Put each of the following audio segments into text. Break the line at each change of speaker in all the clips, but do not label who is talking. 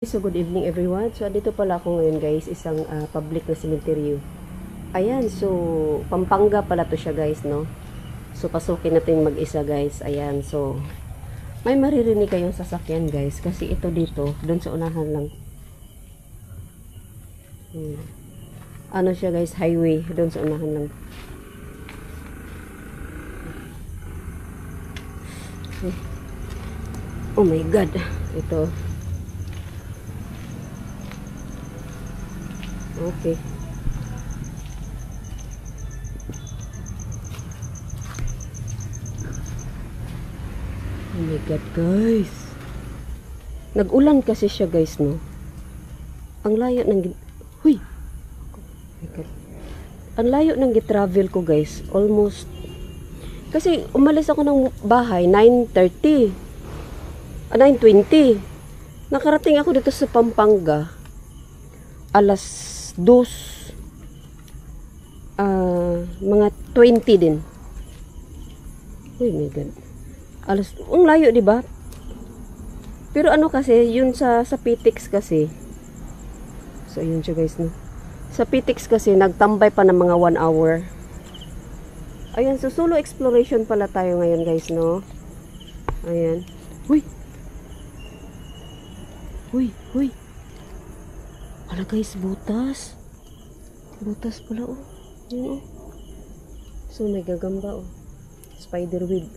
So good evening everyone. So dito pala ako ngayon guys, isang public na sementeryo. Ayan, so Pampanga pala to siya guys, no. So pasukin natin mag-isa guys. Ayan, so may maririnig kayong sasakyan guys kasi ito dito, doon sa unahan lang. Ano siya guys, highway, doon sa unahan lang. Oh my god, ito. Okay. Oh my god guys. Nag-ulan kasi siya guys, no. Ang layo ng huy. Oh my god. Ang layo ng gi-travel ko guys, almost kasi umalis ako ng bahay 9:30. 9:20. Nakarating ako dito sa Pampanga alas 2 mga 20 din. Oh my god. Ang layo, di ba? Pero ano kasi, yun sa PTEX kasi. So yun siya guys, no. Sa PTEX kasi nagtambay pa ng mga 1 hour. Ayan, so solo exploration pala tayo ngayon guys, no. Ayan. Huy. Huy, huy. Hala guys, butas. Butas pala, oh. Yun, oh. So may gagamba, oh. Spider web.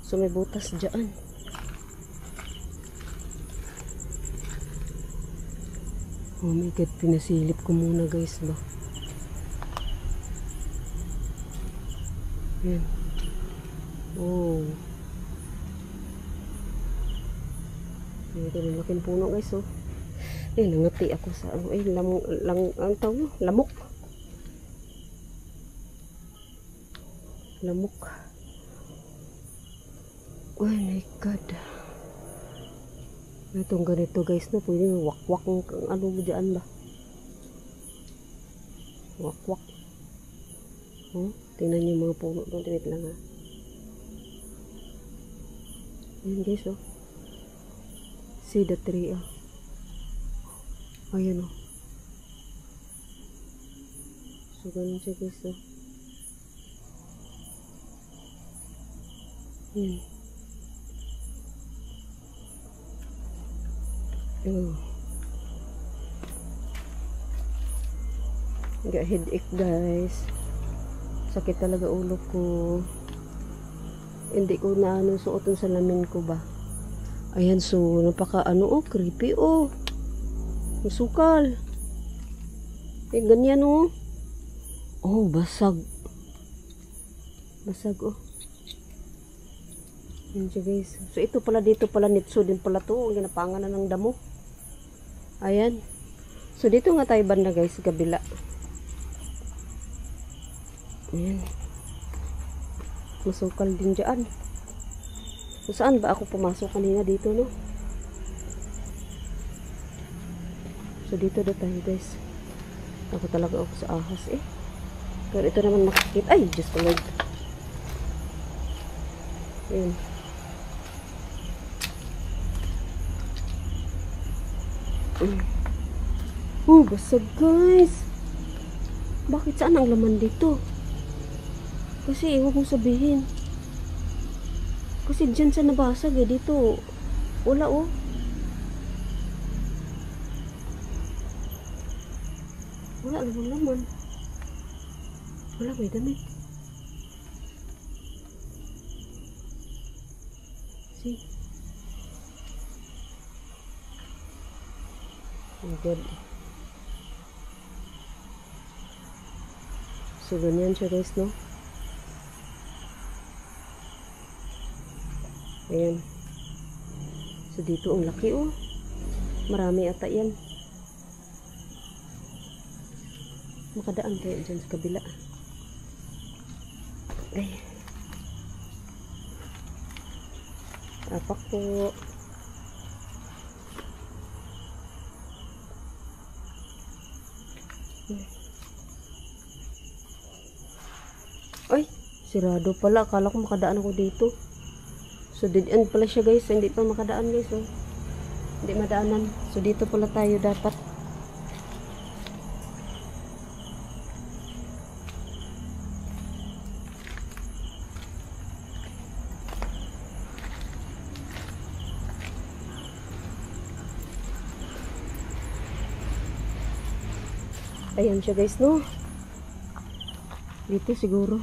So may butas dyan. Oh my god, pinasilip ko muna guys ba. Yan. Oh. Ito na laking puno guys, oh. Nangati ako sa ano, ang tawag, lamok. Lamok. Oh my god. Itong ganito guys, no, pwede wakwak ang ano mo dyan ba. Wakwak. Oh, tingnan niyo yung mga puno doon, tinit lang ha. Ayan guys, oh. See the tree, oh. Ayan, oh. So ganun siya guys, oh. Got headache guys. Sakit talaga ulo ko. Hindi ko na suot yung salamin ko ba. Ayan, so napaka oh, creepy, oh. Masukal. Ganyan, oh. Oh, basag. Basag, oh. Yan siya guys. So ito pala, dito pala nitso din pala to. Ginapangan na ng damo. Ayan. So dito nga tayo banda guys, kabila. Ayan. Masukal din dyan. So saan ba ako pumasok kanina dito, no? So dito na tayo guys. Ako talaga ako sa ahas eh. Pero ito naman makikita. Ay, just a Lord. Ayan. Oh, basag guys. Bakit saan ang laman dito? Kasi huwag mong sabihin. Kasi dyan sa nabasag eh. Dito wala, oh. Wala namang laman. Wala, may damit. See? Oh god. So ganyan siya guys, no? Ayan. So dito ang laki, oh. Marami ata yan. Makadaan tayo dyan sa kabila. Ay. Apak po. Ay, sirado pala. Akala ko makadaan ako dito. So dead end pala siya guys. Hindi pa makadaan guys, oh. Hindi madaanan. So dito pala tayo dapat. Ayan siya guys, no? Dito siguro.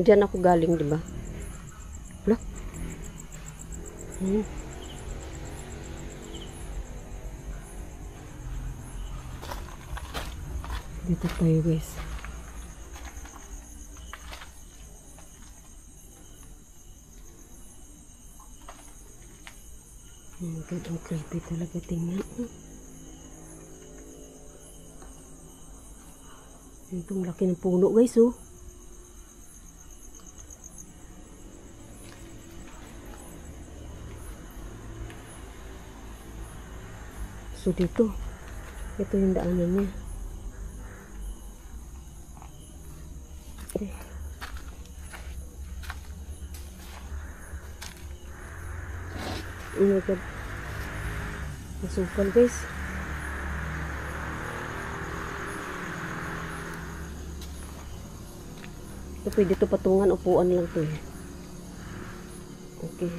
Diyan ako galing, di ba? Wala. Dito tayo guys. Oh God, ang creepy talaga tingnan. Itong laki ng puno guys, oh. So dito, ito yung daanan niya. Okay. Oh my God. Masukal guys. Ito pwede ito patungan, upuan lang to eh. Okay.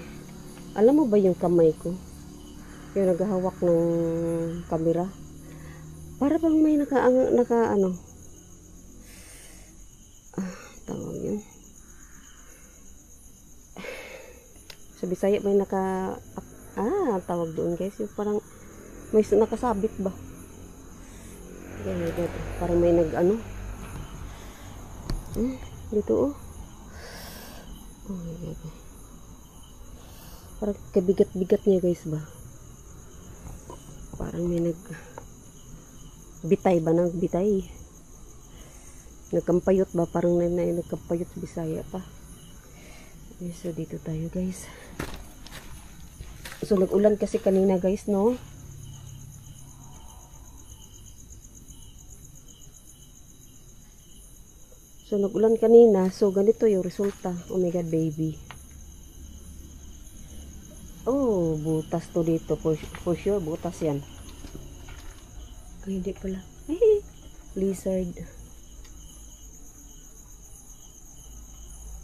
Alam mo ba yung kamay ko? Yung naghahawak ng camera. Para bang may naka ano. Tawag yun. Sa Bisaya may tawag doon guys. Yung parang may nakasabit ba? Ganyan, parang may nag-ano. Dito oh. Oh my God. Parang kabigat-bigat niya guys ba? Parang may bitay ba? Nagbitay. Nagkampayot ba? Parang nagkampayot sa Bisaya pa. Okay, so dito tayo guys. So nag-ulan kasi kanina guys, no? So nag-ulan kanina. So ganito yung resulta. Oh my God, baby. Oh, butas to dito. For sure, butas yan. Ay, hindi pala. Ay, lizard.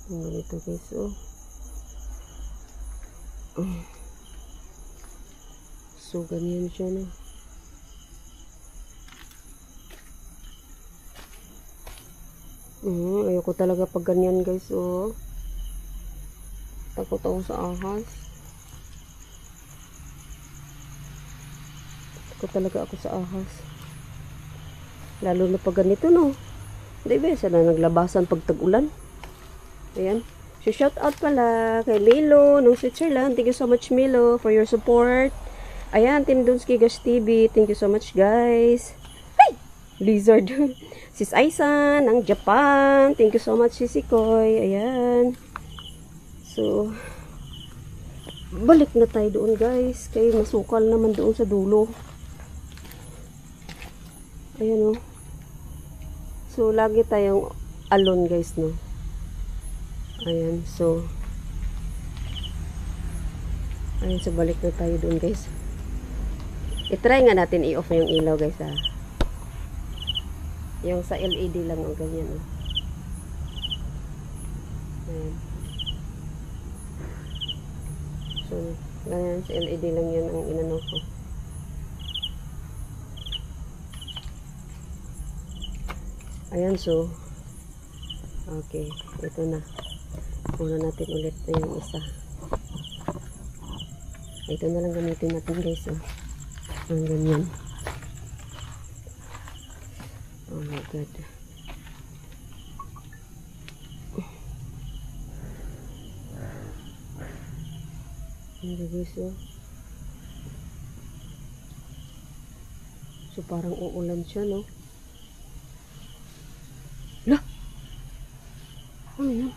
Ganito guys, oh. So, ganyan siya, no? Ayoko talaga pag ganyan guys, oh. Takot ako sa ahas. Takot talaga ako sa ahas. Lalo na pag ganito, no? Hindi ba, sila naglabasan pag tag-ulan. Ayan. So, shout out pala kay Milo ng Switzerland. Thank you so much, Milo, for your support. Ayan, Team Dunsky Gash TV. Thank you so much, guys. Hey! Lizard. Sis Aisan ng Japan. Thank you so much, Sisikoy. Ayan. So, balik na tayo doon, guys. Kaya masukal naman doon sa dulo. Ayan, oh. So, lagi tayong alone, guys, no? Ayan, so balik na tayo doon guys. I-try nga natin i-off yung ilaw guys, ha. Yung sa LED lang, o ganyan, oh. Ayan. So ganyan, sa LED lang yan ang inano ko. Ayan, so okay, ito na. Una natin ulit na yung isa. Ito na lang gamitin natin guys, oh. Ang ganyan. Oh my God. Ayan guys, oh. So parang uulan siya, no? Lah! Ano yun?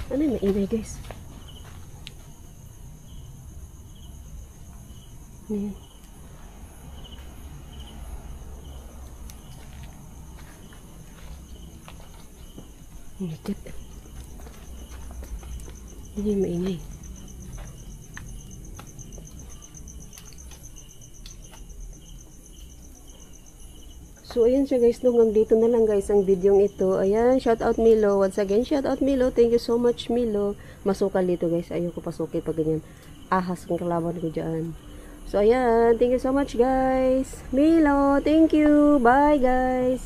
Ano yung maingay guys? Ayan. Ingit. Ano yung maingay? So, ayan siya guys. No, hanggang dito na lang guys ang video ito. Ayan, shout out Milo. Once again, shout out Milo. Thank you so much Milo. Masukal dito guys. Ayoko pasukin pag ganyan. Ahas ang kalaban ko dyan. So, ayan. Thank you so much guys. Milo, thank you. Bye guys.